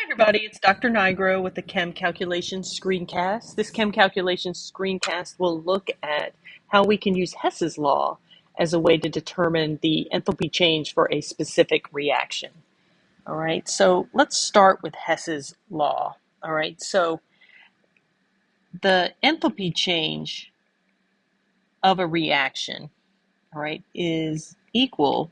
Everybody, it's Dr. Nigro with the Chem Calculations screencast. This Chem Calculations screencast will look at how we can use Hess's law as a way to determine the enthalpy change for a specific reaction. All right, so let's start with Hess's law. All right, so the enthalpy change of a reaction, all right, is equal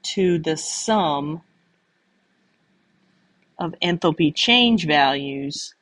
to the sum of enthalpy change values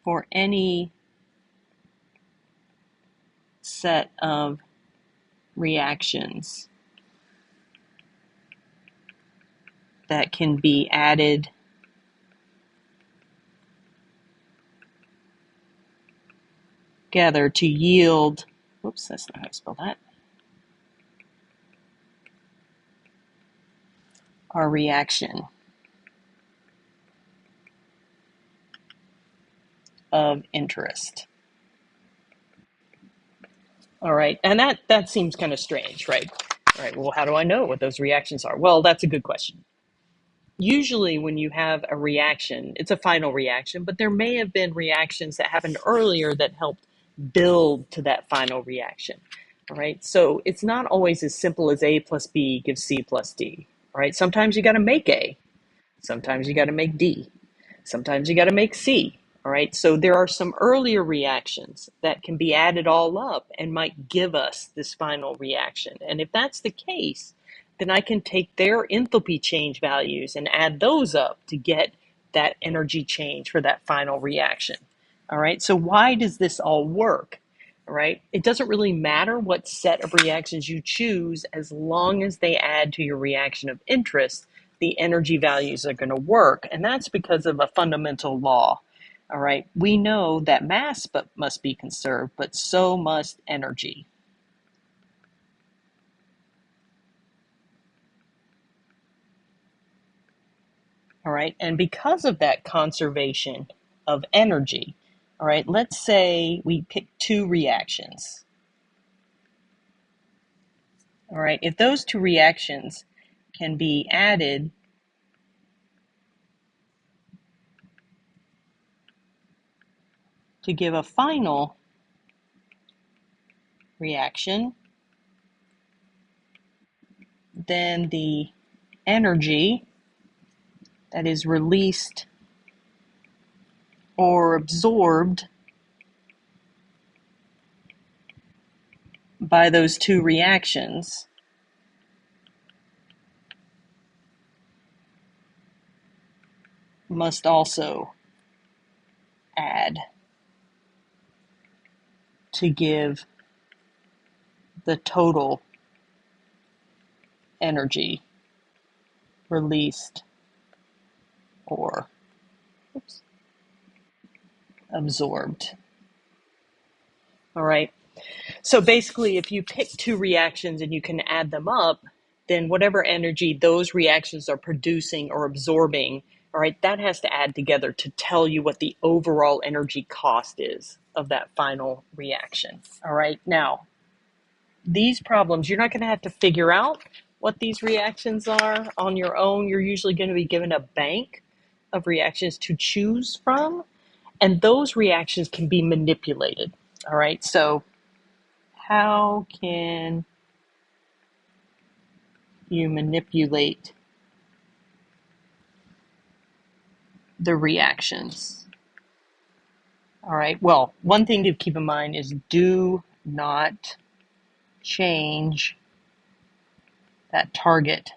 for any set of reactions that can be added together to yield, whoops, that's not how I spell that, our reaction of interest. All right, and that seems kind of strange, right? All right, well, how do I know what those reactions are? Well, that's a good question. Usually when you have a reaction, it's a final reaction, but there may have been reactions that happened earlier that helped build to that final reaction. All right, so it's not always as simple as A plus B gives C plus D. All right, sometimes you got to make A, sometimes you got to make D, sometimes you got to make C. All right, so there are some earlier reactions that can be added all up and might give us this final reaction. And if that's the case, then I can take their enthalpy change values and add those up to get that energy change for that final reaction. All right, so why does this all work? All right, it doesn't really matter what set of reactions you choose as long as they add to your reaction of interest, the energy values are going to work. And that's because of a fundamental law. All right, we know that mass must be conserved, but so must energy. All right, and because of that conservation of energy, all right, let's say we pick two reactions. All right, if those two reactions can be added to give a final reaction, then the energy that is released or absorbed by those two reactions must also add to give the total energy released or absorbed. All right. So basically, if you pick two reactions and you can add them up, then whatever energy those reactions are producing or absorbing, all right, that has to add together to tell you what the overall energy cost is of that final reaction. All right. Now, these problems, you're not going to have to figure out what these reactions are on your own. You're usually going to be given a bank of reactions to choose from, and those reactions can be manipulated. All right. So how can you manipulate the reactions? All right, well, one thing to keep in mind is do not change that target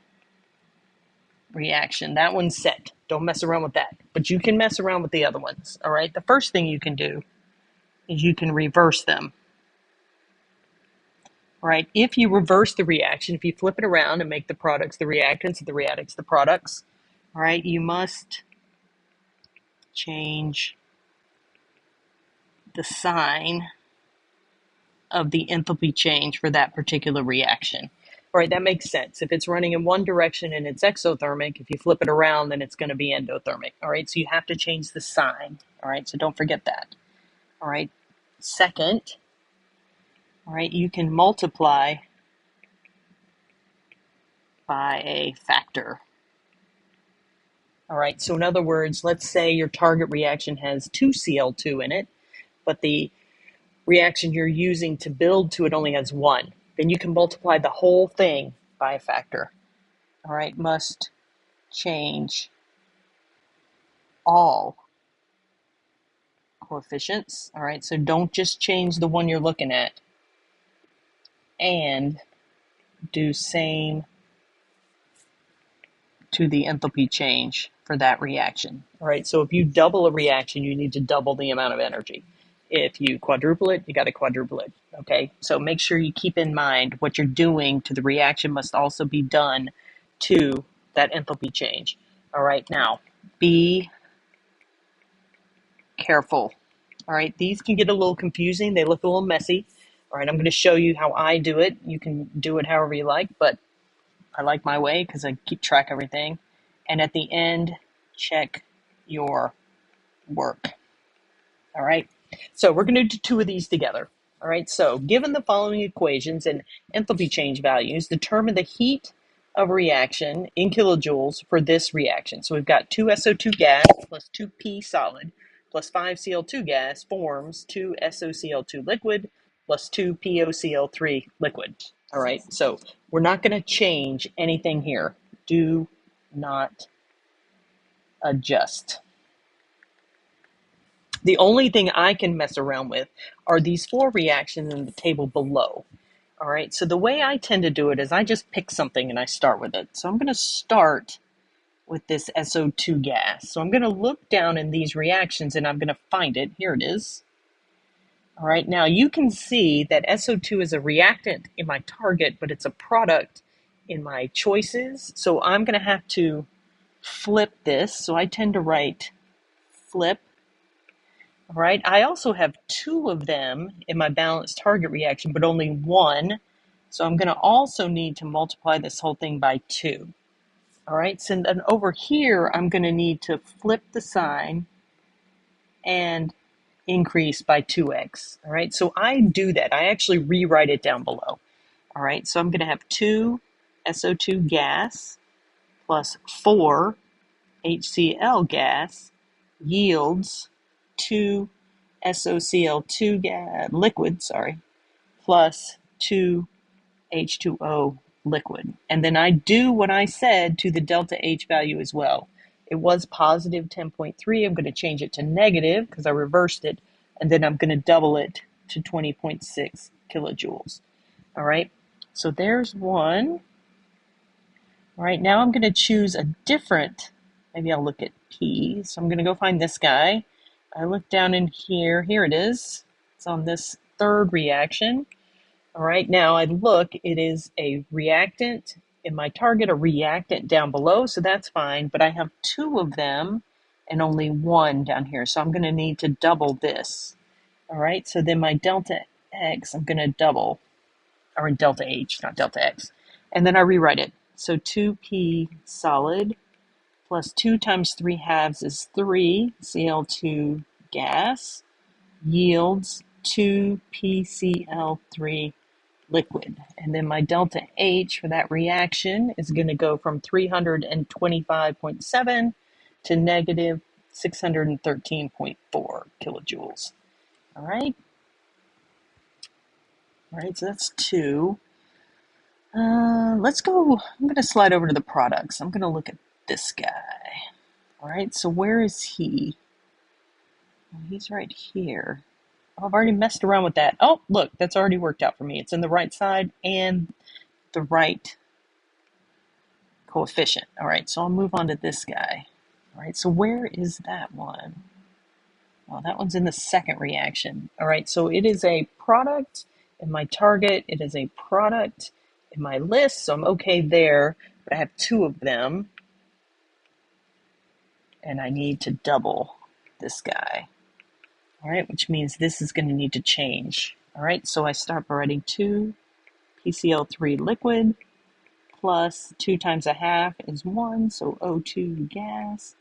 reaction. That one's set. Don't mess around with that. But you can mess around with the other ones. All right, the first thing you can do is you can reverse them. All right, if you reverse the reaction, if you flip it around and make the products the reactants and the reactants the products, all right, you must change the sign of the enthalpy change for that particular reaction. All right, that makes sense. If it's running in one direction and it's exothermic, if you flip it around, then it's going to be endothermic. All right, so you have to change the sign. All right, so don't forget that. All right, second, all right, you can multiply by a factor. All right, so in other words, let's say your target reaction has 2 Cl2 in it, but the reaction you're using to build to it only has 1. Then you can multiply the whole thing by a factor. All right, must change all coefficients. All right, so don't just change the one you're looking at. And do same to the enthalpy change for that reaction. All right, so if you double a reaction, you need to double the amount of energy. If you quadruple it, you got to quadruple it. Okay, so make sure you keep in mind what you're doing to the reaction must also be done to that enthalpy change. All right, now be careful. All right, these can get a little confusing. They look a little messy. All right, I'm going to show you how I do it. You can do it however you like, but I like my way because I keep track of everything. And at the end, check your work. All right, so we're going to do 2 of these together. All right, so given the following equations and enthalpy change values, determine the heat of a reaction in kilojoules for this reaction. So we've got 2 SO2 gas plus 2 P solid plus 5 Cl2 gas forms 2 SOCl2 liquid plus 2 POCl3 liquid. All right, so we're not going to change anything here. Do not adjust. The only thing I can mess around with are these 4 reactions in the table below. All right, so the way I tend to do it is I just pick something and I start with it. So I'm going to start with this SO2 gas. So I'm going to look down in these reactions and I'm going to find it. Here it is. All right, now you can see that SO2 is a reactant in my target, but it's a product in my choices. So I'm going to have to flip this. So I tend to write flip. All right, I also have 2 of them in my balanced target reaction, but only 1. So I'm going to also need to multiply this whole thing by 2. All right, so then over here, I'm going to need to flip the sign and increase by 2x. All right, so I do that. I actually rewrite it down below. All right, so I'm going to have 2 SO2 gas plus 4 HCl gas yields 2 SOCl2 liquid, plus 2 H2O liquid. And then I do what I said to the delta H value as well. It was positive 10.3. I'm going to change it to negative because I reversed it. And then I'm going to double it to 20.6 kilojoules. All right, so there's one. All right, now I'm going to choose a different, maybe I'll look at P. So I'm going to go find this guy. I look down in here. Here it is. It's on this 3rd reaction. All right, now I look, it is a reactant in my target, a reactant down below, so that's fine, but I have 2 of them and only 1 down here, so I'm going to need to double this. All right, so then my delta X, I'm going to double, or delta H, not delta X, and then I rewrite it. So 2P solid plus 2 times 3 halves is 3 Cl2 gas yields 2 PCl3 liquid. And then my delta H for that reaction is going to go from 325.7 to negative 613.4 kilojoules. All right. All right, so that's 2. Let's go. I'm going to slide over to the products. I'm going to look at this guy. All right, so where is he? Well, he's right here. Oh, I've already messed around with that. Oh, look, that's already worked out for me. It's in the right side and the right coefficient. All right, so I'll move on to this guy. All right, so where is that one? Well, that one's in the 2nd reaction. All right, so it is a product in my target. It is a product in my list, so I'm okay there. But I have 2 of them, and I need to double this guy. All right, which means this is going to need to change. All right, so I start by writing 2 PCl3 liquid plus 2 times a half is 1, so O2 gas,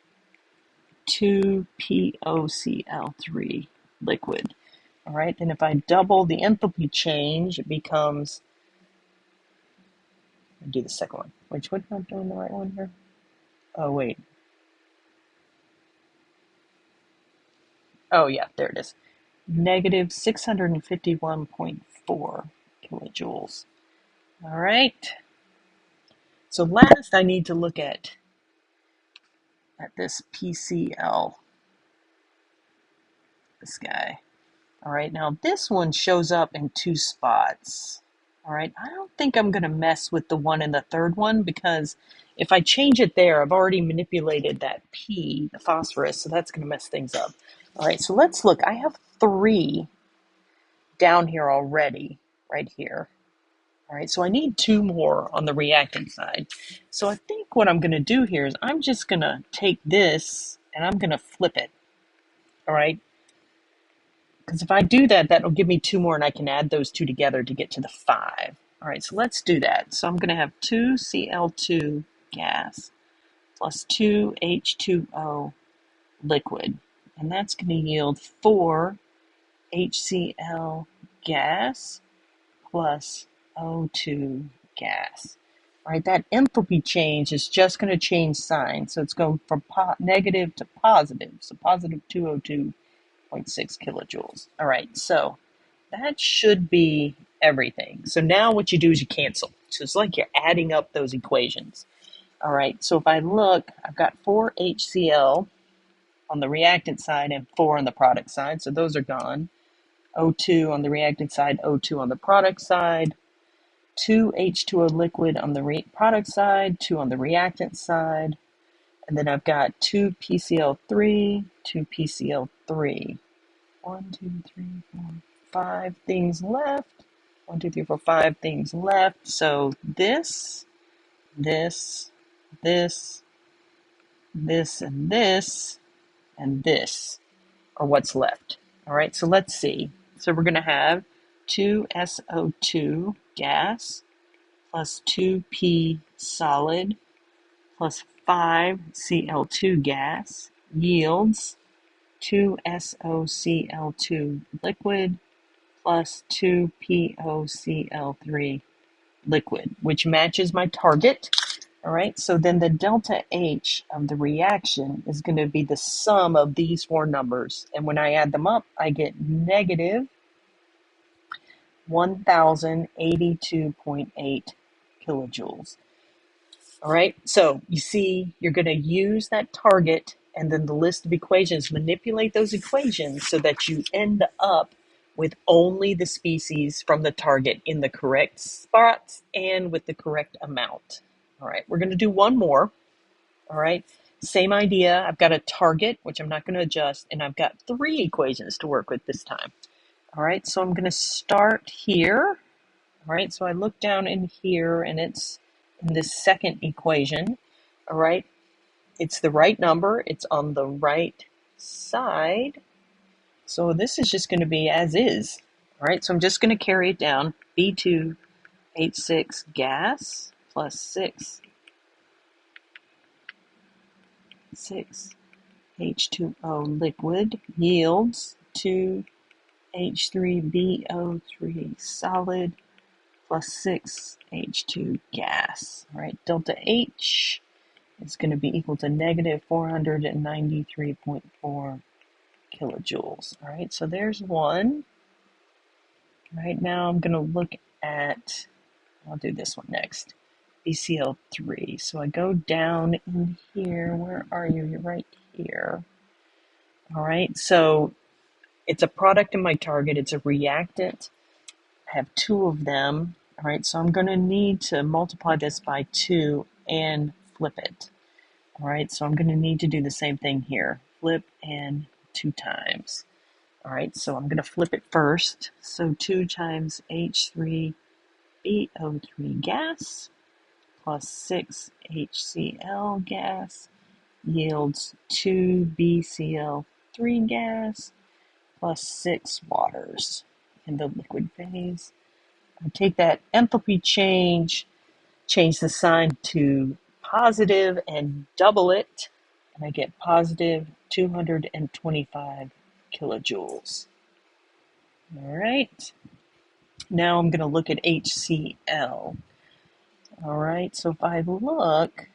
2 POCl3 liquid. All right, then if I double the enthalpy change, it becomes do the second one. Which one? Am I doing the right one here? Oh, wait. Oh, yeah, there it is. Negative 651.4 kilojoules. All right. So last I need to look at this PCl, this guy. All right, now this one shows up in two spots. All right, I don't think I'm going to mess with the one in the third one because if I change it there, I've already manipulated that P, the phosphorus, so that's going to mess things up. All right, so let's look. I have 3 down here already, right here. All right, so I need 2 more on the reactant side. So I think what I'm going to do here is I'm just going to take this and I'm going to flip it. All right, because if I do that, that'll give me 2 more and I can add those 2 together to get to the 5. All right, so let's do that. So I'm going to have 2Cl2 gas plus 2H2O liquid. And that's going to yield 4HCl gas plus O2 gas. All right, that enthalpy change is just going to change sign. So it's going from negative to positive. So positive 202.6 kilojoules. All right, so that should be everything. So now what you do is you cancel. So it's like you're adding up those equations. All right, so if I look, I've got 4HCl on the reactant side and 4 on the product side. So those are gone. O2 on the reactant side, O2 on the product side, 2 H2O liquid on the product side, 2 on the reactant side, and then I've got 2 PCl3, 2 PCl3. 1, 2, 3, 4, 5 things left. 1, 2, 3, 4, 5 things left. So this, this, this, this, and this, and this are what's left. All right, so let's see. So we're going to have 2SO2 gas plus 2P solid plus 5Cl2 gas yields 2SOCl2 liquid plus 2POCl3 liquid, which matches my target. All right, so then the delta H of the reaction is going to be the sum of these 4 numbers. And when I add them up, I get negative 1082.8 kilojoules. All right, so you see, you're going to use that target and then the list of equations, manipulate those equations so that you end up with only the species from the target in the correct spots and with the correct amount. All right, we're going to do one more. All right, same idea. I've got a target, which I'm not going to adjust, and I've got 3 equations to work with this time. All right, so I'm going to start here. All right, so I look down in here, and it's in this second equation. All right, it's the right number. It's on the right side. So this is just going to be as is. All right, so I'm just going to carry it down. B2H6 gas plus 6H2O liquid yields 2H3BO3 solid plus 6H2 gas. All right, delta H is going to be equal to negative 493.4 kilojoules. All right, so there's one. Right now I'm going to look at, I'll do this one next, BCl3. So I go down in here. Where are you? You're right here. All right, so it's a product in my target. It's a reactant. I have 2 of them. All right, so I'm going to need to multiply this by 2 and flip it. All right, so I'm going to need to do the same thing here. Flip and 2 times. All right, so I'm going to flip it first. So 2 times H3BO3 gas plus 6 HCl gas yields 2 BCl3 gas plus 6 waters in the liquid phase. I take that enthalpy change the sign to positive and double it, and I get positive 225 kilojoules. All right. Now I'm going to look at HCl. All right, so if I look,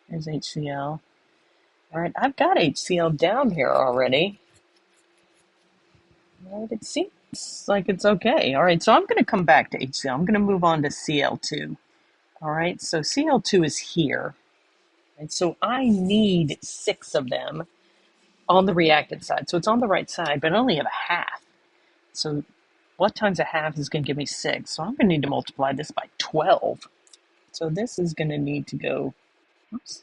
there's HCl. All right, I've got HCl down here already. All right, it seems like it's okay. All right, so I'm going to come back to HCl. I'm going to move on to Cl2. All right, so Cl2 is here. And so I need 6 of them on the reactant side. So it's on the right side, but I only have a half. So what times a half is going to give me 6? So I'm going to need to multiply this by 12. So this is going to need to go, oops,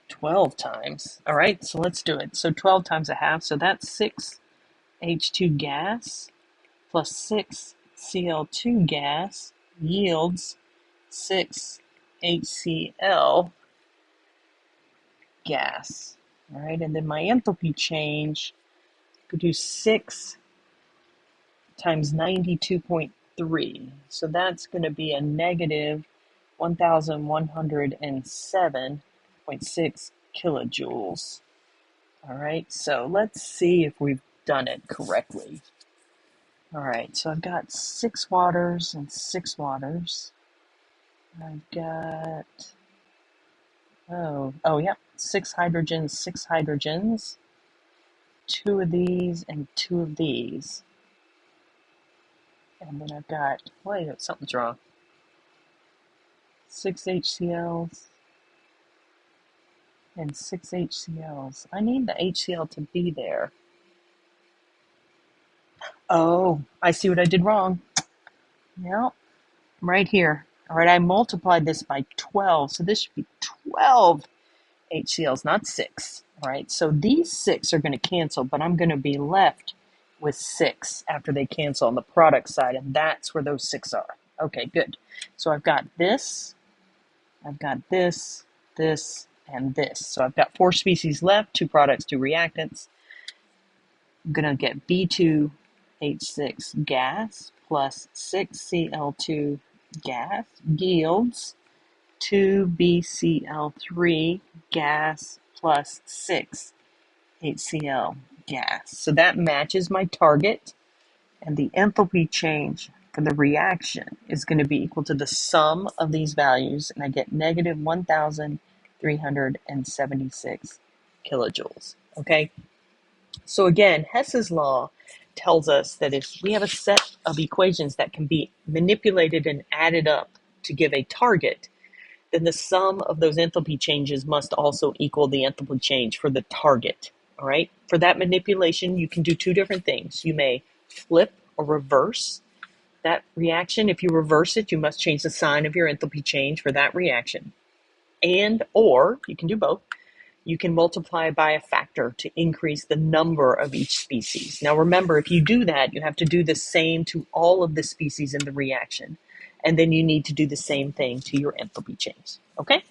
12 times. All right, so let's do it. So 12 times a half, so that's 6 H2 gas plus 6 Cl2 gas yields 6 HCl gas. All right, and then my enthalpy change could do 6 times 92.3. So that's going to be a negative 1,107.6 kilojoules. All right, so let's see if we've done it correctly. All right, so I've got 6 waters and 6 waters. I've got, yeah, 6 hydrogens, 6 hydrogens. 2 of these and 2 of these. And then I've got, wait, something's wrong. 6 HCl's and 6 HCl's. I need the HCl to be there. Oh, I see what I did wrong. Yep, right here. All right, I multiplied this by 12, so this should be 12 HCl's, not 6. All right, so these 6 are going to cancel, but I'm going to be left with 6 after they cancel on the product side, and that's where those 6 are. Okay, good. So I've got this, this, and this. So I've got 4 species left, 2 products, 2 reactants. I'm going to get B2H6 gas plus 6Cl2 gas yields 2BCl3 gas plus 6 HCl gas. So that matches my target, and the enthalpy change for the reaction is going to be equal to the sum of these values, and I get negative 1,376 kilojoules. Okay? So again, Hess's law tells us that if we have a set of equations that can be manipulated and added up to give a target, then the sum of those enthalpy changes must also equal the enthalpy change for the target. All right? For that manipulation, you can do 2 different things. You may flip or reverse that reaction. If you reverse it, you must change the sign of your enthalpy change for that reaction. Or you can do both. You can multiply by a factor to increase the number of each species. Now remember, if you do that, you have to do the same to all of the species in the reaction. And then you need to do the same thing to your enthalpy change. Okay?